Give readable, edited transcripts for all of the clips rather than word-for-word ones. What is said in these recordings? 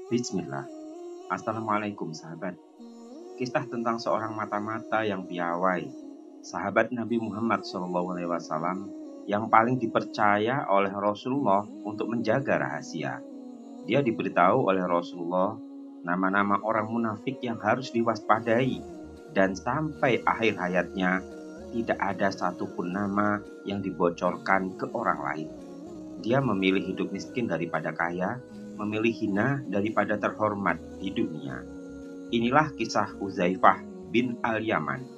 Bismillah. Assalamualaikum sahabat. Kisah tentang seorang mata-mata yang piawai, sahabat Nabi Muhammad SAW yang paling dipercaya oleh Rasulullah untuk menjaga rahasia. Dia diberitahu oleh Rasulullah nama-nama orang munafik yang harus diwaspadai, dan sampai akhir hayatnya tidak ada satupun nama yang dibocorkan ke orang lain. Dia memilih hidup miskin daripada kaya, memilih hina daripada terhormat di dunia. Inilah kisah Huzaifah bin Al-Yaman.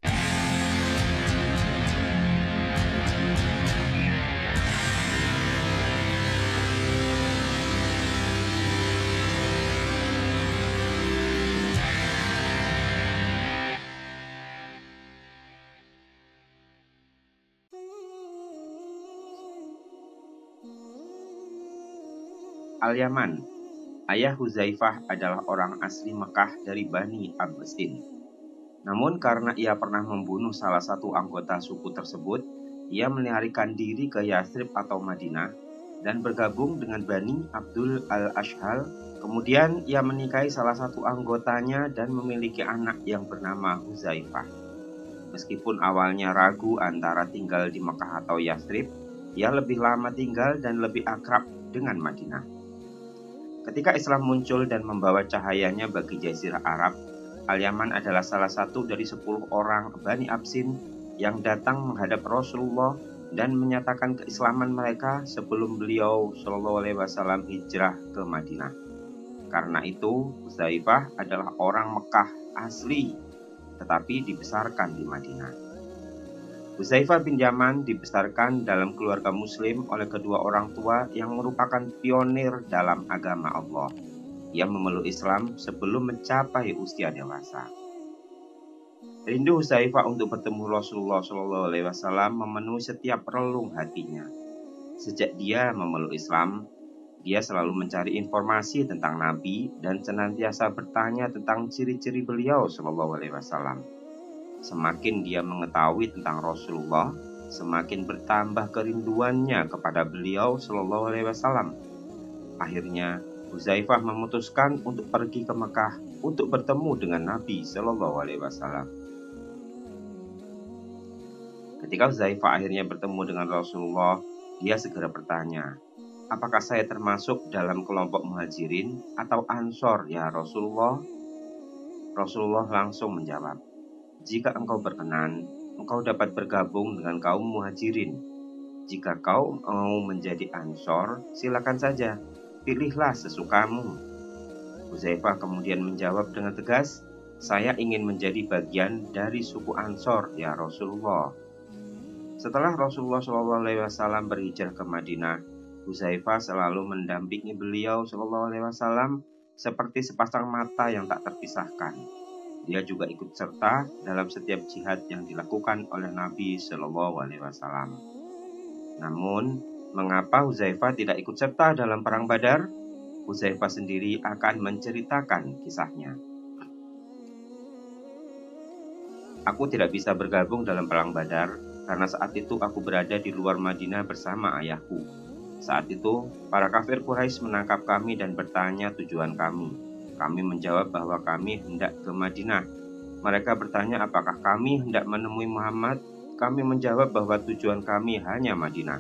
Al-Yaman. Ayah Huzaifah adalah orang asli Mekah dari Bani Abbasin. Namun karena ia pernah membunuh salah satu anggota suku tersebut, ia melarikan diri ke Yathrib atau Madinah dan bergabung dengan Bani Abdul Al-Ashhal. Kemudian ia menikahi salah satu anggotanya dan memiliki anak yang bernama Huzaifah. Meskipun awalnya ragu antara tinggal di Mekah atau Yathrib, ia lebih lama tinggal dan lebih akrab dengan Madinah. Ketika Islam muncul dan membawa cahayanya bagi Jazirah Arab, Al-Yaman adalah salah satu dari 10 orang Bani Absin yang datang menghadap Rasulullah dan menyatakan keislaman mereka sebelum beliau SAW hijrah ke Madinah. Karena itu, Huzaifah adalah orang Mekah asli, tetapi dibesarkan di Madinah. Huzaifah bin Yaman dibesarkan dalam keluarga muslim oleh kedua orang tua yang merupakan pionir dalam agama Allah. Ia memeluk Islam sebelum mencapai usia dewasa. Rindu Huzaifah untuk bertemu Rasulullah SAW memenuhi setiap relung hatinya. Sejak dia memeluk Islam, dia selalu mencari informasi tentang Nabi dan senantiasa bertanya tentang ciri-ciri beliau SAW. Semakin dia mengetahui tentang Rasulullah, semakin bertambah kerinduannya kepada beliau SAW. Akhirnya, Huzaifah memutuskan untuk pergi ke Mekah untuk bertemu dengan Nabi SAW. Ketika Huzaifah akhirnya bertemu dengan Rasulullah, dia segera bertanya, "Apakah saya termasuk dalam kelompok muhajirin atau ansor ya Rasulullah?" Rasulullah langsung menjawab, "Jika engkau berkenan, engkau dapat bergabung dengan kaum muhajirin. Jika kau mau menjadi ansor, silakan saja, pilihlah sesukamu." Huzaifah kemudian menjawab dengan tegas, "Saya ingin menjadi bagian dari suku Ansor ya Rasulullah." Setelah Rasulullah SAW berhijrah ke Madinah, Huzaifah selalu mendampingi beliau SAW seperti sepasang mata yang tak terpisahkan. Dia juga ikut serta dalam setiap jihad yang dilakukan oleh Nabi SAW. Namun, mengapa Huzaifah tidak ikut serta dalam perang Badar? Huzaifah sendiri akan menceritakan kisahnya. "Aku tidak bisa bergabung dalam perang Badar karena saat itu aku berada di luar Madinah bersama ayahku. Saat itu, para kafir Quraisy menangkap kami dan bertanya tujuan kami. Kami menjawab bahwa kami hendak ke Madinah. Mereka bertanya apakah kami hendak menemui Muhammad. Kami menjawab bahwa tujuan kami hanya Madinah.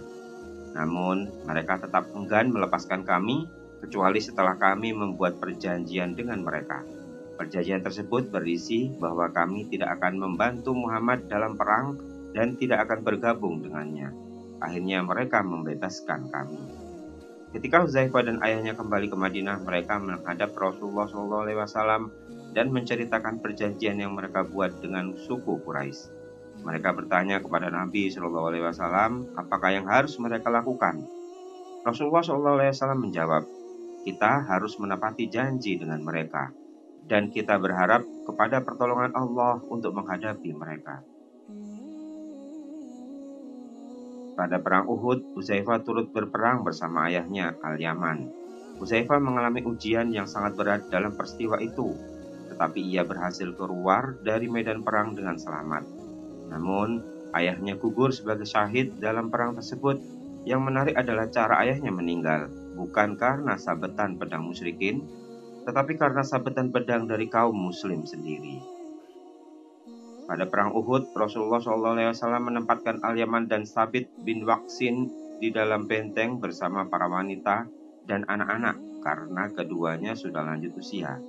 Namun, mereka tetap enggan melepaskan kami, kecuali setelah kami membuat perjanjian dengan mereka. Perjanjian tersebut berisi bahwa kami tidak akan membantu Muhammad dalam perang dan tidak akan bergabung dengannya. Akhirnya mereka membebaskan kami." Ketika Huzaifah dan ayahnya kembali ke Madinah, mereka menghadap Rasulullah SAW dan menceritakan perjanjian yang mereka buat dengan suku Quraisy. Mereka bertanya kepada Nabi SAW apakah yang harus mereka lakukan. Rasulullah SAW menjawab, "Kita harus menepati janji dengan mereka, dan kita berharap kepada pertolongan Allah untuk menghadapi mereka." Pada perang Uhud, Huzaifah turut berperang bersama ayahnya, Al-Yaman. Huzaifah mengalami ujian yang sangat berat dalam peristiwa itu, tetapi ia berhasil keluar dari medan perang dengan selamat. Namun, ayahnya gugur sebagai syahid dalam perang tersebut. Yang menarik adalah cara ayahnya meninggal, bukan karena sabetan pedang musyrikin, tetapi karena sabetan pedang dari kaum muslim sendiri. Pada perang Uhud, Rasulullah SAW menempatkan Al-Yaman dan Sabit bin Waqsin di dalam benteng bersama para wanita dan anak-anak karena keduanya sudah lanjut usia.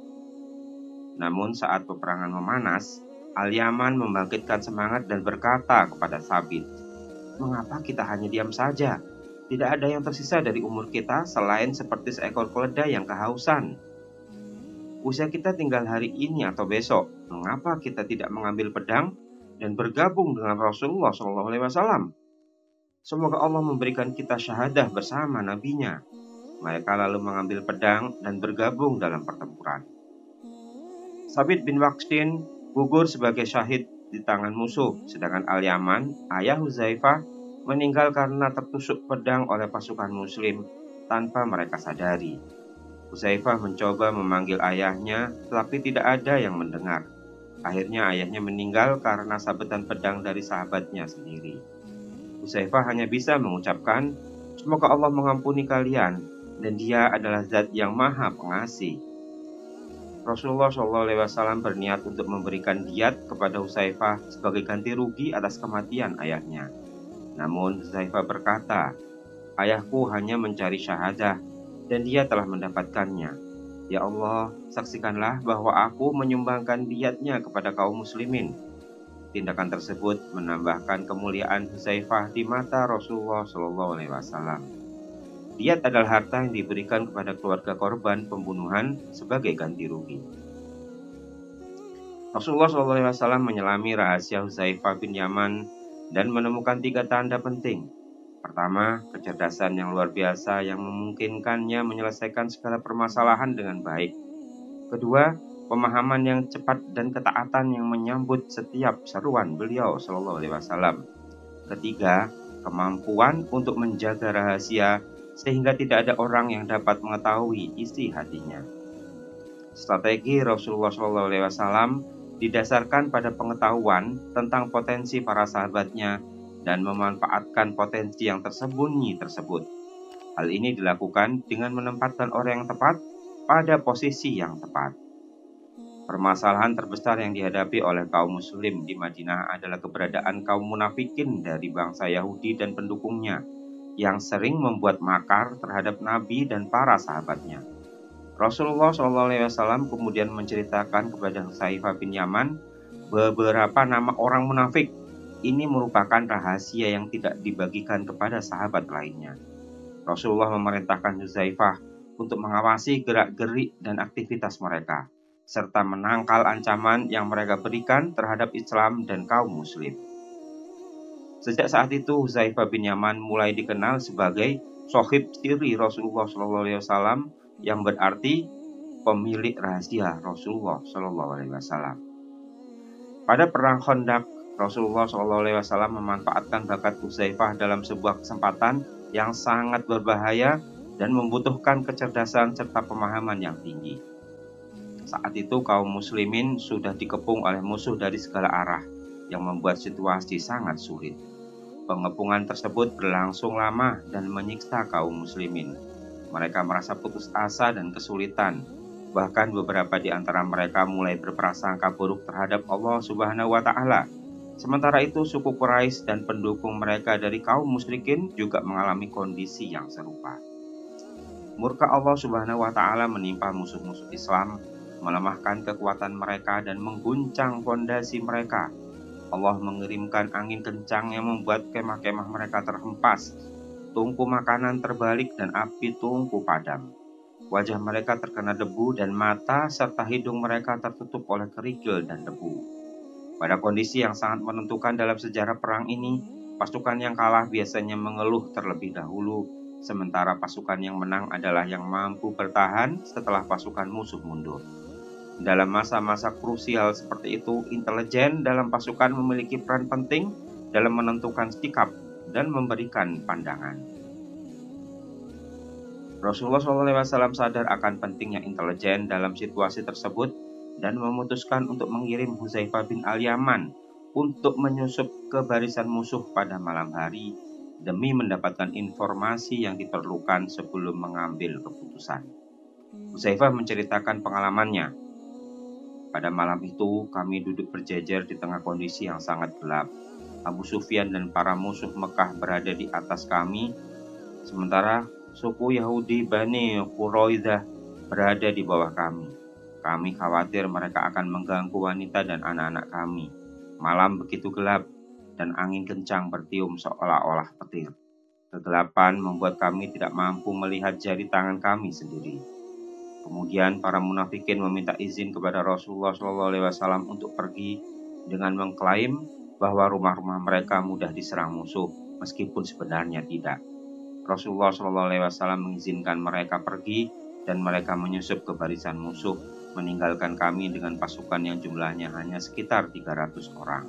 Namun saat peperangan memanas, Al-Yaman membangkitkan semangat dan berkata kepada Sabit, "Mengapa kita hanya diam saja? Tidak ada yang tersisa dari umur kita selain seperti seekor keledai yang kehausan. Usia kita tinggal hari ini atau besok. Mengapa kita tidak mengambil pedang dan bergabung dengan Rasulullah SAW? Semoga Allah memberikan kita syahadah bersama nabinya." Mereka lalu mengambil pedang dan bergabung dalam pertempuran. Sabit bin Waqsin gugur sebagai syahid di tangan musuh, sedangkan Al-Yaman, ayah Huzaifah, meninggal karena tertusuk pedang oleh pasukan muslim tanpa mereka sadari. Huzaifah mencoba memanggil ayahnya, tetapi tidak ada yang mendengar. Akhirnya ayahnya meninggal karena sabetan pedang dari sahabatnya sendiri. Huzaifah hanya bisa mengucapkan, "Semoga Allah mengampuni kalian, dan Dia adalah Zat yang Maha Pengasih." Rasulullah SAW berniat untuk memberikan diat kepada Huzaifah sebagai ganti rugi atas kematian ayahnya. Namun Huzaifah berkata, "Ayahku hanya mencari syahadah dan dia telah mendapatkannya. Ya Allah, saksikanlah bahwa aku menyumbangkan diatnya kepada kaum muslimin." Tindakan tersebut menambahkan kemuliaan Huzaifah di mata Rasulullah SAW. Diat adalah harta yang diberikan kepada keluarga korban pembunuhan sebagai ganti rugi. Rasulullah SAW menyelami rahasia Huzaifah bin Yaman dan menemukan 3 tanda penting. Pertama, kecerdasan yang luar biasa yang memungkinkannya menyelesaikan segala permasalahan dengan baik. Kedua, pemahaman yang cepat dan ketaatan yang menyambut setiap seruan beliau SAW. Ketiga, kemampuan untuk menjaga rahasia sehingga tidak ada orang yang dapat mengetahui isi hatinya. Strategi Rasulullah SAW didasarkan pada pengetahuan tentang potensi para sahabatnya dan memanfaatkan potensi yang tersembunyi tersebut. Hal ini dilakukan dengan menempatkan orang yang tepat pada posisi yang tepat. Permasalahan terbesar yang dihadapi oleh kaum muslim di Madinah adalah keberadaan kaum munafikin dari bangsa Yahudi dan pendukungnya yang sering membuat makar terhadap Nabi dan para sahabatnya. Rasulullah SAW kemudian menceritakan kepada Huzaifah bin Yaman beberapa nama orang munafik. Ini merupakan rahasia yang tidak dibagikan kepada sahabat lainnya. Rasulullah memerintahkan Huzaifah untuk mengawasi gerak-gerik dan aktivitas mereka, serta menangkal ancaman yang mereka berikan terhadap Islam dan kaum muslim. Sejak saat itu Huzaifah bin Yaman mulai dikenal sebagai sohib siri Rasulullah SAW, yang berarti pemilik rahasia Rasulullah SAW. Pada perang Khandaq, Rasulullah SAW memanfaatkan bakat Huzaifah dalam sebuah kesempatan yang sangat berbahaya dan membutuhkan kecerdasan serta pemahaman yang tinggi. Saat itu kaum muslimin sudah dikepung oleh musuh dari segala arah yang membuat situasi sangat sulit. Pengepungan tersebut berlangsung lama dan menyiksa kaum muslimin. Mereka merasa putus asa dan kesulitan. Bahkan beberapa di antara mereka mulai berprasangka buruk terhadap Allah Subhanahu wa Ta'ala. Sementara itu, suku Quraisy dan pendukung mereka dari kaum musyrikin juga mengalami kondisi yang serupa. Murka Allah Subhanahu wa Ta'ala menimpa musuh-musuh Islam, melemahkan kekuatan mereka dan mengguncang fondasi mereka. Allah mengirimkan angin kencang yang membuat kemah-kemah mereka terhempas. Tungku makanan terbalik dan api tungku padam. Wajah mereka terkena debu dan mata serta hidung mereka tertutup oleh kerikil dan debu. Pada kondisi yang sangat menentukan dalam sejarah perang ini, pasukan yang kalah biasanya mengeluh terlebih dahulu, sementara pasukan yang menang adalah yang mampu bertahan setelah pasukan musuh mundur. Dalam masa-masa krusial seperti itu, intelijen dalam pasukan memiliki peran penting dalam menentukan sikap dan memberikan pandangan. Rasulullah SAW sadar akan pentingnya intelijen dalam situasi tersebut dan memutuskan untuk mengirim Huzaifah bin Al-Yaman untuk menyusup ke barisan musuh pada malam hari demi mendapatkan informasi yang diperlukan sebelum mengambil keputusan. Hudzaifah menceritakan pengalamannya. Pada malam itu, kami duduk berjejer di tengah kondisi yang sangat gelap. Abu Sufyan dan para musuh Mekah berada di atas kami, sementara suku Yahudi Bani Quraidah berada di bawah kami. Kami khawatir mereka akan mengganggu wanita dan anak-anak kami. Malam begitu gelap dan angin kencang bertiup seolah-olah petir. Kegelapan membuat kami tidak mampu melihat jari tangan kami sendiri. Kemudian para munafikin meminta izin kepada Rasulullah SAW untuk pergi dengan mengklaim bahwa rumah-rumah mereka mudah diserang musuh, meskipun sebenarnya tidak. Rasulullah SAW mengizinkan mereka pergi dan mereka menyusup ke barisan musuh, meninggalkan kami dengan pasukan yang jumlahnya hanya sekitar 300 orang.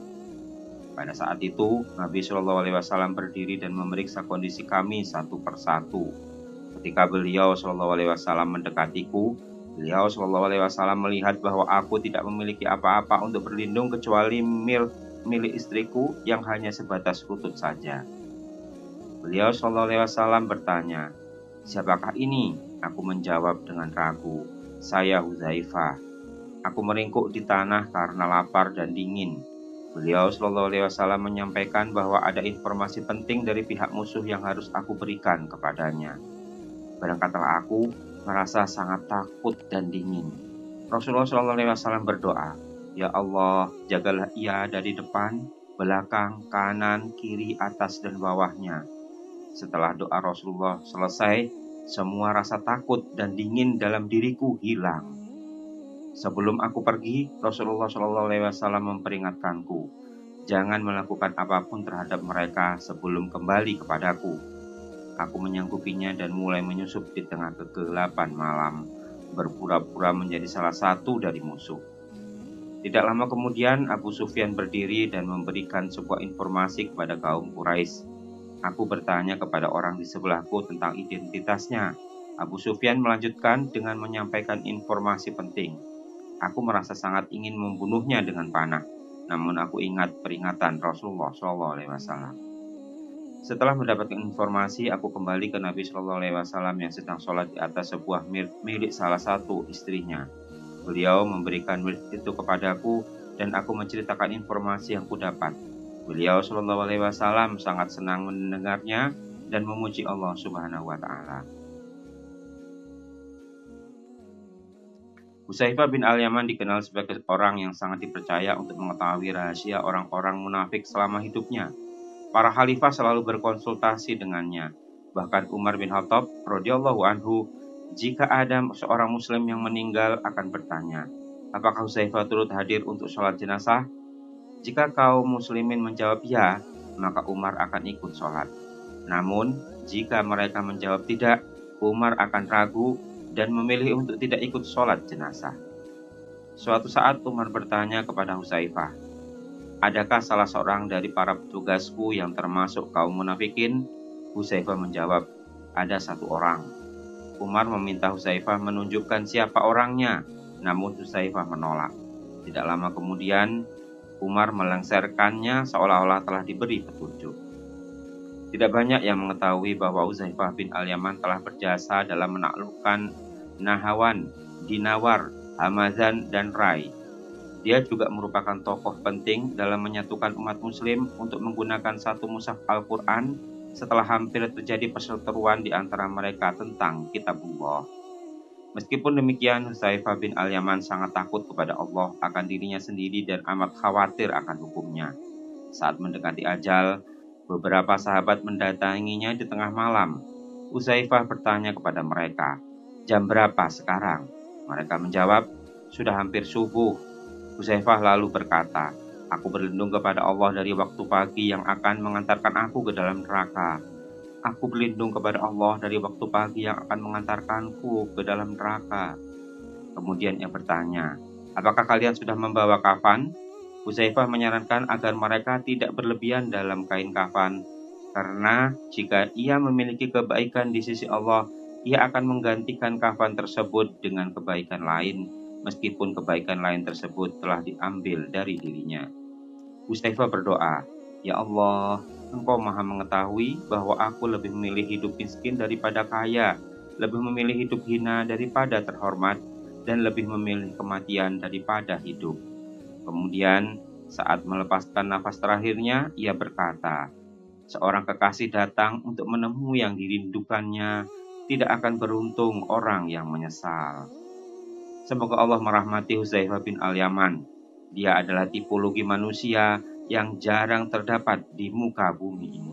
Pada saat itu, Nabi SAW berdiri dan memeriksa kondisi kami satu persatu. Ketika beliau SAW mendekatiku, beliau SAW melihat bahwa aku tidak memiliki apa-apa untuk berlindung kecuali milik istriku yang hanya sebatas lutut saja. Beliau SAW bertanya, "Siapakah ini?" Aku menjawab dengan ragu, "Saya Hudzaifah." Aku meringkuk di tanah karena lapar dan dingin. Beliau SAW menyampaikan bahwa ada informasi penting dari pihak musuh yang harus aku berikan kepadanya. Berangkatlah aku, merasa sangat takut dan dingin. Rasulullah SAW berdoa, "Ya Allah, jagalah ia dari depan, belakang, kanan, kiri, atas, dan bawahnya." Setelah doa Rasulullah selesai, semua rasa takut dan dingin dalam diriku hilang. Sebelum aku pergi, Rasulullah SAW memperingatkanku, jangan melakukan apapun terhadap mereka sebelum kembali kepadaku. Aku menyanggupinya dan mulai menyusup di tengah kegelapan malam, berpura-pura menjadi salah satu dari musuh. Tidak lama kemudian, Abu Sufyan berdiri dan memberikan sebuah informasi kepada kaum Quraisy. Aku bertanya kepada orang di sebelahku tentang identitasnya. Abu Sufyan melanjutkan dengan menyampaikan informasi penting. Aku merasa sangat ingin membunuhnya dengan panah, namun aku ingat peringatan Rasulullah SAW. Setelah mendapatkan informasi, aku kembali ke Nabi SAW yang sedang sholat di atas sebuah milik salah satu istrinya. Beliau memberikan milik itu kepadaku dan aku menceritakan informasi yang kudapat. Beliau SAW sangat senang mendengarnya dan memuji Allah Subhanahu wa Ta'ala. Hudzaifah bin Al-Yaman dikenal sebagai orang yang sangat dipercaya untuk mengetahui rahasia orang-orang munafik selama hidupnya. Para khalifah selalu berkonsultasi dengannya. Bahkan Umar bin Khattab radhiyallahu anhu, jika ada seorang muslim yang meninggal akan bertanya, "Apakah Hudzaifah turut hadir untuk sholat jenazah?" Jika kaum muslimin menjawab ya, maka Umar akan ikut sholat. Namun, jika mereka menjawab tidak, Umar akan ragu dan memilih untuk tidak ikut sholat jenazah. Suatu saat Umar bertanya kepada Hudzaifah, "Adakah salah seorang dari para petugasku yang termasuk kaum munafikin?" Hudzaifah menjawab, "Ada satu orang." Umar meminta Hudzaifah menunjukkan siapa orangnya, namun Hudzaifah menolak. Tidak lama kemudian, Umar melengsarkannya seolah-olah telah diberi petunjuk. Tidak banyak yang mengetahui bahwa Hudzaifah bin Al-Yaman telah berjasa dalam menaklukkan Nahawan, Dinawar, Hamazan, dan Rai. Dia juga merupakan tokoh penting dalam menyatukan umat muslim untuk menggunakan satu mushaf Al-Quran setelah hampir terjadi perseteruan di antara mereka tentang kitabullah. Meskipun demikian, Hudzaifah bin Al-Yaman sangat takut kepada Allah akan dirinya sendiri dan amat khawatir akan hukumnya. Saat mendekati ajal, beberapa sahabat mendatanginya di tengah malam. Hudzaifah bertanya kepada mereka, "Jam berapa sekarang?" Mereka menjawab, "Sudah hampir subuh." Hudzaifah lalu berkata, "Aku berlindung kepada Allah dari waktu pagi yang akan mengantarkan aku ke dalam neraka. Aku berlindung kepada Allah dari waktu pagi yang akan mengantarkanku ke dalam neraka." Kemudian ia bertanya, "Apakah kalian sudah membawa kafan?" Hudzaifah menyarankan agar mereka tidak berlebihan dalam kain kafan, karena jika ia memiliki kebaikan di sisi Allah, ia akan menggantikan kafan tersebut dengan kebaikan lain, meskipun kebaikan lain tersebut telah diambil dari dirinya. Hudzaifah berdoa, "Ya Allah, Engkau maha mengetahui bahwa aku lebih memilih hidup miskin daripada kaya. lebih memilih hidup hina daripada terhormat, dan lebih memilih kematian daripada hidup. Kemudian, saat melepaskan nafas terakhirnya, ia berkata, "Seorang kekasih datang untuk menemui yang dirindukannya, tidak akan beruntung orang yang menyesal." Semoga Allah merahmati Hudzaifah bin Al-Yaman. Dia adalah tipologi manusia yang jarang terdapat di muka bumi ini.